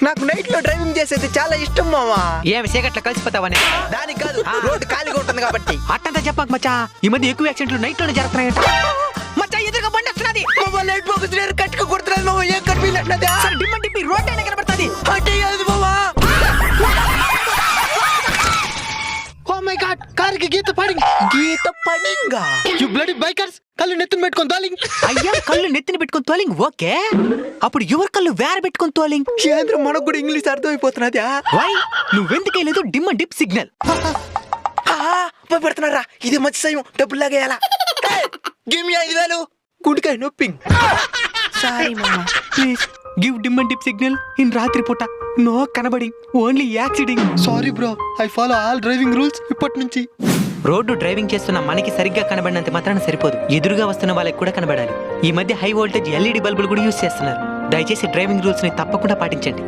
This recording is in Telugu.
నాకు నైట్ లో డ్రైవింగ్ చేసేది చాలా ఇష్టం మావా. ఏమి చీకట్లో కలిసిపోతావని? దానికి కాదు, రోడ్డు ఖాళీగా ఉంటుంది కాబట్టి. అట్టంతా చెప్పాక మచ్చా, ఈ మధ్య ఎక్కువ యాక్సిడెంట్లు నైట్ లోనే జరుగుతున్నాయంట. మచ్చా ఎదురుగా బండి వస్తున్నది. మావా లైట్ ఫోకస్ లేరు కట్టుకు కొడుతున్నది మావా. ఏం కనిపించట్లేదా? డిమ్మ డిప్పి రోడ్ అయినా కనబడుతుంది. అంటే కాదు మావా. ఓ మై గాడ్, కారుకి గీత పడింగ్. గీత పడింగా? యు బ్లడీ బైకర్స్, కళ్ళు నెత్తిన పెట్టుకొని తోలింగ్. అయ్యా కళ్ళు నెత్తిని పెట్టుకొని తోలింగ్ ఓకే, అప్పుడు ఎవరి కళ్ళు వేర పెట్టుకొని తోలింగ్? కేంద్రం మనకు కూడా ఇంగ్లీష్ అర్థమైపోతున్నది. వై నువ్వెందుకేలేదు డిమ్మ డిప్ సిగ్నల్? పెడుతున్నారా? ఇది మంచి సమయం, డబ్బులు లాగేయాలా? Give me 5,000. గుండెకాయ నొప్పింగ్. సారీ మామా, please give dim and dip signal in రాత్రి పూట. నో కనబడింగ్, only accident. Sorry bro, I follow all driving rules ఇప్పటి నుంచి. రోడ్డు డ్రైవింగ్ చేస్తున్న మనకి సరిగ్గా కనబడినంత మాత్రాన సరిపోదు, ఎదురుగా వస్తున్న వాళ్ళకి కూడా కనబడాలి. ఈ మధ్య హై వోల్టేజ్ LED బల్బులు కూడా యూజ్ చేస్తున్నారు. దయచేసి డ్రైవింగ్ రూల్స్ ని తప్పకుండా పాటించండి.